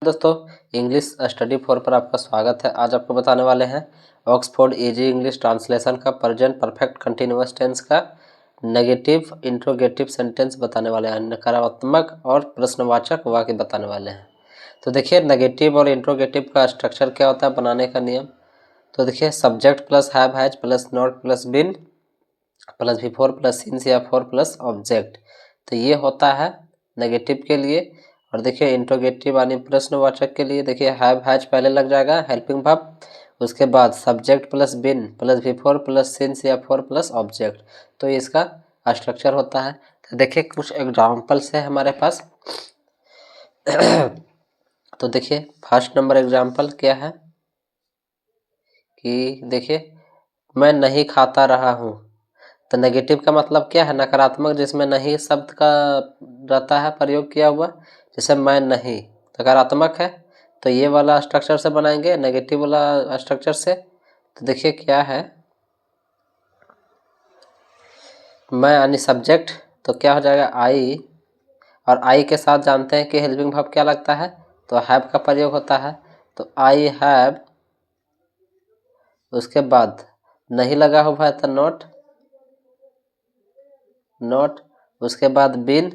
दोस्तों English study 4 पर आपका स्वागत है। आज आपको बताने वाले हैं ऑक्सफोर्ड इजी इंग्लिश ट्रांसलेशन का प्रेजेंट परफेक्ट कंटिन्यूअस टेंस का नेगेटिव इंट्रोगेटिव सेंटेंस बताने वाले हैं, नकारात्मक और प्रश्नवाचक वाक्य बताने वाले हैं। तो देखिए नेगेटिव और इंट्रोगेटिव का स्ट्रक्चर क्या होता है, बनाने का नियम। तो देखिए subject plus have has plus not plus been plus before plus since या फोर प्लस ऑब्जेक्ट। तो ये होता है नेगेटिव के लिए। और देखिए इंट्रोगेटिव यानी प्रश्नवाचक के लिए देखिए हैव हैज पहले लग जाएगा हेल्पिंग वर्ब, उसके बाद subject plus been plus before plus since या फोर प्लस ऑब्जेक्ट। तो ये इसका स्ट्रक्चर होता है। तो देखिए कुछ एग्जाम्पल्स है हमारे पास। तो देखिए फर्स्ट नंबर एग्जाम्पल क्या है कि देखिए मैं नहीं खाता रहा हूँ। तो नेगेटिव का मतलब क्या है, नकारात्मक, जिसमें नहीं शब्द का रहता है प्रयोग किया हुआ। जैसे मैं नहीं नकारात्मक है, तो ये वाला स्ट्रक्चर से बनाएंगे नेगेटिव वाला स्ट्रक्चर से। तो देखिए क्या है, मैं यानी सब्जेक्ट, तो क्या हो जाएगा आई, और आई के साथ जानते हैं कि हेल्पिंग वर्ब क्या लगता है, तो हैव का प्रयोग होता है। तो आई हैव, उसके बाद नहीं लगा हुआ है तो नॉट, नॉट, उसके बाद बिन,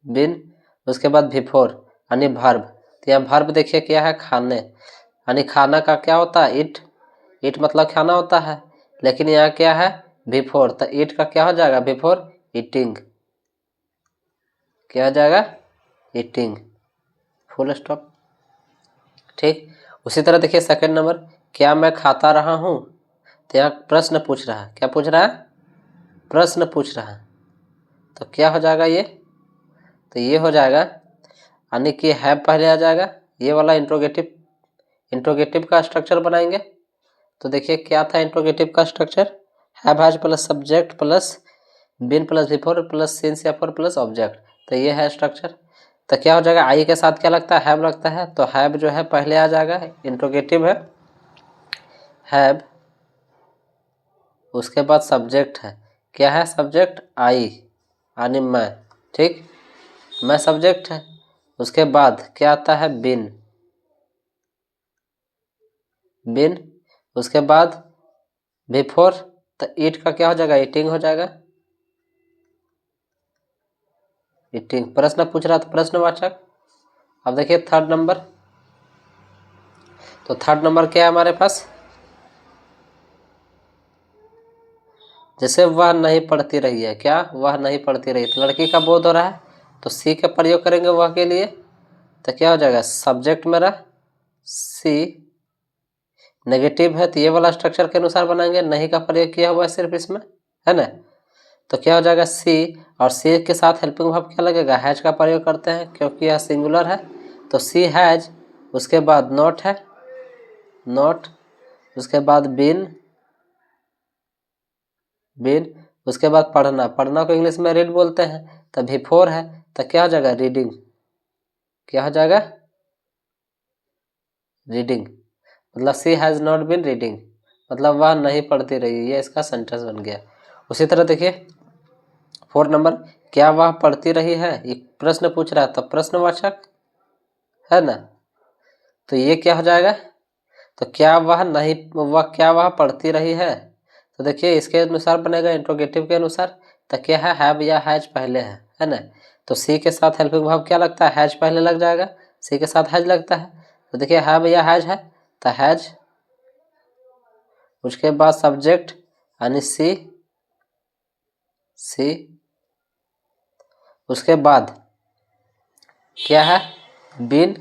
बिन, उसके बाद बिफोर यानी भर्ब। तो यहाँ भर्ब देखिए क्या है, खाने, यानी खाना का क्या होता है, इट, इट मतलब खाना होता है। लेकिन यहाँ क्या है बिफोर, तो इट का क्या हो जाएगा बिफोर ईटिंग, क्या हो जाएगा ईटिंग, फुल स्टॉप। ठीक, उसी तरह देखिए सेकंड नंबर, क्या मैं खाता रहा हूँ। तो यहाँ प्रश्न पूछ रहा है, क्या पूछ रहा है, प्रश्न पूछ रहा है। तो क्या हो जाएगा ये, तो ये हो जाएगा यानी कि हैव पहले आ जाएगा, ये वाला इंट्रोगेटिव, इंट्रोगेटिव का स्ट्रक्चर बनाएंगे। तो देखिए क्या था इंट्रोगेटिव का structure, have has plus subject plus been plus before plus since या फोर प्लस ऑब्जेक्ट। तो ये है स्ट्रक्चर। तो क्या हो जाएगा, आई के साथ क्या लगता है, हैव लगता है। तो हैव जो है पहले आ जाएगा, इंट्रोगेटिव है हैव, उसके बाद सब्जेक्ट है, क्या है सब्जेक्ट आई यानी मैं, ठीक, मैं सब्जेक्ट है। उसके बाद क्या आता है बिन, बिन, उसके बाद बिफोर, तो ईट का क्या हो जाएगा ईटिंग हो जाएगा, ईटिंग। प्रश्न पूछ रहा था प्रश्नवाचक। अब देखिए थर्ड नंबर, तो थर्ड नंबर क्या है हमारे पास, जैसे वह नहीं पढ़ती रही है, क्या वह नहीं पढ़ती रही, तो लड़की का बोध हो रहा है, तो सी का प्रयोग करेंगे वह के लिए। तो क्या हो जाएगा सब्जेक्ट मेरा सी, नेगेटिव है तो ये वाला स्ट्रक्चर के अनुसार बनाएंगे, नहीं का प्रयोग किया हुआ है सिर्फ इसमें, है ना। तो क्या हो जाएगा सी, और सी के साथ हेल्पिंग वर्ब क्या लगेगा, हैज का प्रयोग करते हैं क्योंकि यह सिंगुलर है। तो सी हैज, उसके बाद नॉट है, नॉट, उसके बाद बिन, बिन, उसके बाद पढ़ना, पढ़ना को इंग्लिश में रीड बोलते हैं। तो बिफोर है तो क्या हो जाएगा रीडिंग, क्या हो जाएगा रीडिंग, मतलब सी हैज़ नॉट बीन रीडिंग, मतलब वह नहीं पढ़ती रही, ये इसका सेंटेंस बन गया। उसी तरह देखिए फोर्थ नंबर, क्या वह पढ़ती रही है, ये प्रश्न पूछ रहा है तो प्रश्नवाचक है ना। तो ये क्या हो जाएगा, तो क्या वह नहीं, वह क्या वह पढ़ती रही है, तो देखिए इसके अनुसार बनेगा इंट्रोगेटिव के अनुसार। तो क्या है हैव या हैज पहले है ना। तो सी के साथ हेल्पिंग वर्ब क्या लगता है, हैज पहले लग जाएगा, सी के साथ हैज लगता है। तो देखिए हैव या हैज है तो हैज, उसके बाद सब्जेक्ट यानी सी, सी, उसके बाद क्या है बिन,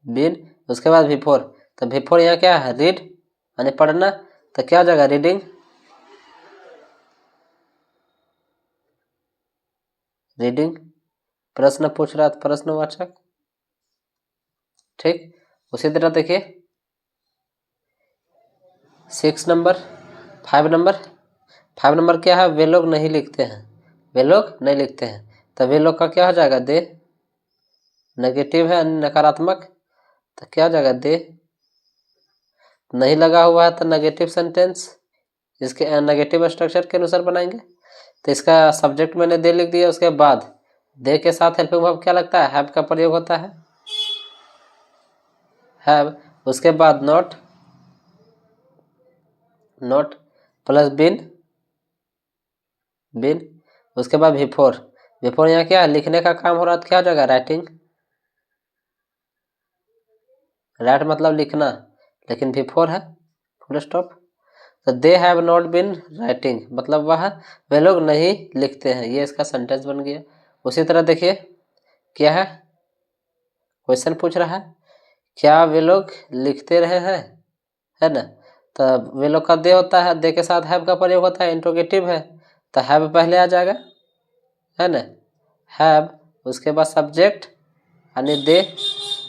बिन, उसके बाद बिफोर, तो बिफोर यहाँ क्या है रीड यानी पढ़ना, तो क्या हो जाएगा रीडिंग, रीडिंग। प्रश्न पूछ रहा था प्रश्नवाचक, ठीक। उसी तरह देखिए six number, five number, five number क्या है, वे लोग नहीं लिखते हैं, वे लोग नहीं लिखते हैं। तो वे लोग का क्या हो जाएगा दे, नेगेटिव है नकारात्मक, तो क्या हो जाएगा दे, नहीं लगा हुआ है तो नेगेटिव सेंटेंस, इसके नेगेटिव स्ट्रक्चर के अनुसार बनाएंगे। तो इसका सब्जेक्ट मैंने दे लिख दिया, उसके बाद दे के साथ हेल्पिंग वर्ब क्या लगता है, हैव का प्रयोग होता है, हैव। उसके बाद नॉट, नॉट प्लस बिन, बिन। उसके बाद बिफोर, बिफोर यहाँ क्या है, लिखने का काम हो रहा है तो क्या हो जाएगा, राइटिंग। राइट मतलब लिखना, लेकिन बिफोर है, फुल स्टॉप। तो they have not bin writing मतलब वे लोग नहीं लिखते हैं, ये इसका सेंटेंस बन गया। उसी तरह देखिए क्या है, क्वेश्चन पूछ रहा है क्या वे लोग लिखते रहे हैं, है ना। तो वे लोग का दे होता है, दे के साथ हैव का प्रयोग होता है, इंट्रोगेटिव है तो हैव पहले आ जाएगा, है ना, हैव। उसके बाद सब्जेक्ट यानी दे,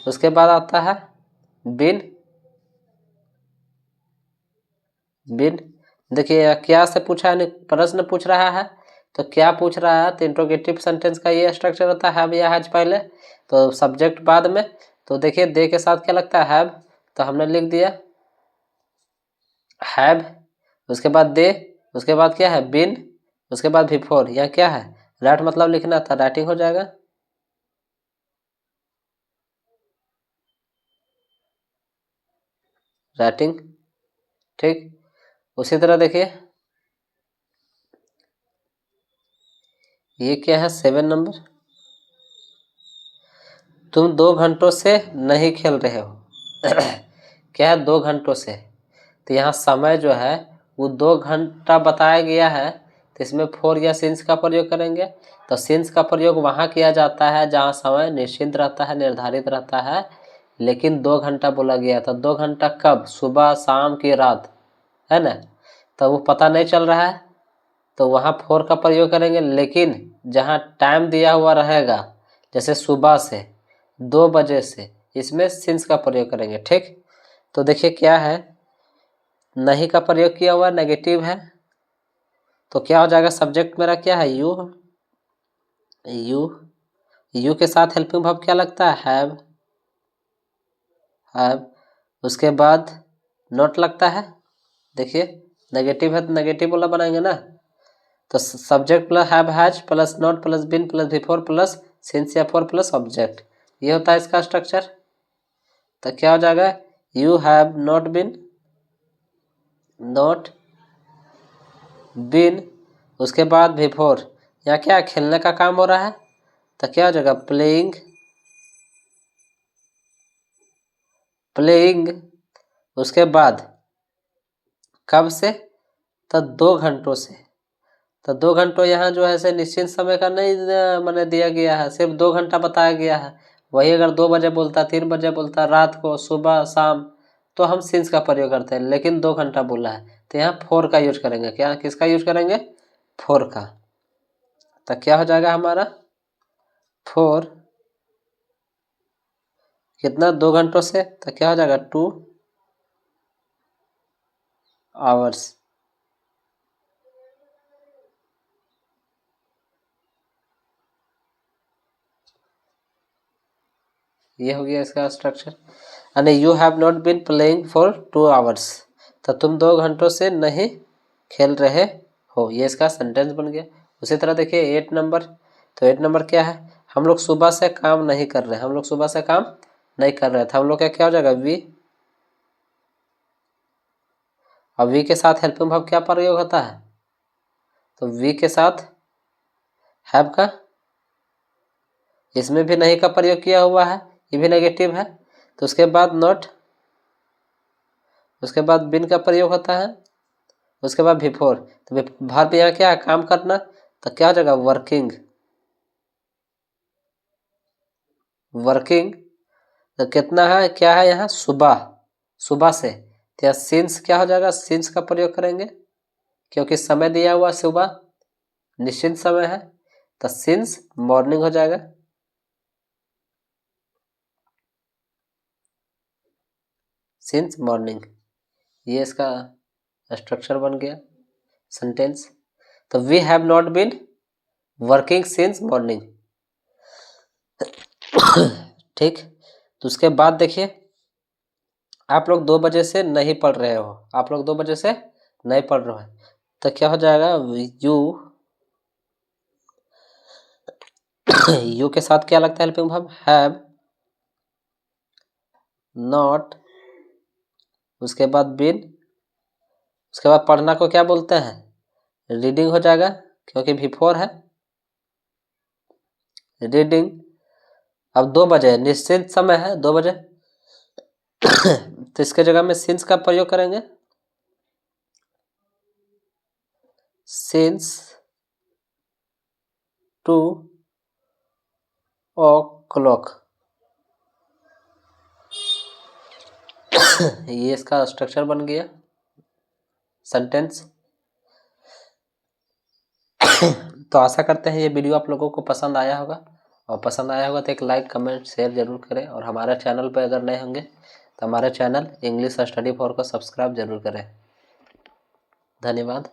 उसके बाद आता है बिन, बिन। देखिए क्या से पूछा है, प्रश्न पूछ रहा है तो क्या पूछ रहा है, तो इंट्रोगेटिव सेंटेंस का ये स्ट्रक्चर होता है, हैव या हैज पहले तो सब्जेक्ट बाद में। तो देखिए दे के साथ क्या लगता है, हैव, तो हमने लिख दिया हैव। उसके बाद दे, उसके बाद क्या है बिन, उसके बाद बिफोर, यह क्या है, राइट मतलब लिखना था, राइटिंग हो जाएगा। राइटिंग, ठीक। उसी तरह देखिए ये क्या है, 7 नंबर, तुम 2 घंटों से नहीं खेल रहे हो क्या है, 2 घंटों से। तो यहाँ समय जो है वो 2 घंटा बताया गया है, तो इसमें फोर या सिंस का प्रयोग करेंगे। तो सिंस का प्रयोग वहाँ किया जाता है जहाँ समय निश्चित रहता है, निर्धारित रहता है, लेकिन 2 घंटा बोला गया था। 2 घंटा कब, सुबह, शाम की, रात, है ना। तो वो पता नहीं चल रहा है तो वहाँ फोर का प्रयोग करेंगे, लेकिन जहाँ टाइम दिया हुआ रहेगा जैसे सुबह से 2 बजे से, इसमें सिंस का प्रयोग करेंगे, ठीक। तो देखिए क्या है, नहीं का प्रयोग किया हुआ, नेगेटिव है, तो क्या हो जाएगा, सब्जेक्ट मेरा क्या है, यू, यू। यू के साथ हेल्पिंग वर्ब क्या लगता है, हैव, हैव। उसके बाद नॉट लगता है, देखिए नेगेटिव है तो नेगेटिव वाला बनाएंगे ना। तो subject plus have has plus not plus been plus before plus since या फॉर प्लस ऑब्जेक्ट, ये होता है इसका स्ट्रक्चर। तो क्या हो जाएगा, you have not been, not been. उसके बाद बिफोर, यहाँ क्या खेलने का काम हो रहा है तो क्या हो जाएगा, प्लेइंग, प्लेइंग। उसके बाद कब से, तो 2 घंटों से। तो 2 घंटों यहाँ जो है से निश्चित समय का नहीं मैंने दिया गया है, सिर्फ 2 घंटा बताया गया है। वही अगर 2 बजे बोलता, 3 बजे बोलता, रात को, सुबह, शाम, तो हम सिंस का प्रयोग करते हैं, लेकिन 2 घंटा बोला है तो यहाँ फोर का यूज करेंगे। क्या, किसका यूज करेंगे, फोर का। तो क्या हो जाएगा हमारा, फोर कितना, 2 घंटों से, तो क्या हो जाएगा 2 आवर्स। ये हो गया इसका स्ट्रक्चर। यानी you have not been playing for 2 hours, तो तुम 2 घंटों से नहीं खेल रहे हो, ये इसका सेंटेंस बन गया। उसी तरह देखिए 8 नंबर, तो 8 नंबर क्या है, हम लोग सुबह से काम नहीं कर रहे, हम लोग सुबह से काम नहीं कर रहे थे, हम लोग का क्या हो जाएगा, वी। अब वी के साथ हेल्पिंग वर्ब क्या प्रयोग होता है, तो वी के साथ हैव का, इसमें भी नहीं का प्रयोग किया हुआ है, ये भी नेगेटिव है। तो उसके बाद नॉट, उसके बाद बिन का प्रयोग होता है, उसके बाद बिफोर। तो वर्ब यहाँ क्या है, काम करना, तो क्या हो जाएगा, वर्किंग, वर्किंग। तो कितना है, क्या है यहाँ, सुबह, सुबह से, तो यहाँ सिंस क्या हो जाएगा, सिंस का प्रयोग करेंगे क्योंकि समय दिया हुआ सुबह, निश्चित समय है, तो सिंस मॉर्निंग हो जाएगा। सिंस मॉर्निंग, ये इसका स्ट्रक्चर बन गया सेंटेंस। तो we have not been working since morning, ठीक। तो उसके बाद देखिए आप लोग 2 बजे से नहीं पढ़ रहे हो, आप लोग 2 बजे से नहीं पढ़ रहे हो, तो क्या हो जाएगा, यू यू के साथ क्या लगता है हेल्पिंग वर्ब? हैव, नॉट, उसके बाद बीन, उसके बाद पढ़ना को क्या बोलते हैं? रीडिंग हो जाएगा क्योंकि बिफोर है रीडिंग। अब 2 बजे निश्चित समय है 2 बजे तो इसके जगह में सिंस का प्रयोग करेंगे, सिंस 2 o'clock। ये इसका स्ट्रक्चर बन गया सेंटेंस। तो आशा करते हैं ये वीडियो आप लोगों को पसंद आया होगा, और पसंद आया होगा तो एक लाइक कमेंट शेयर जरूर करें, और हमारे चैनल पर अगर नए होंगे तो हमारे चैनल इंग्लिश स्टडी फॉर को सब्सक्राइब जरूर करें। धन्यवाद।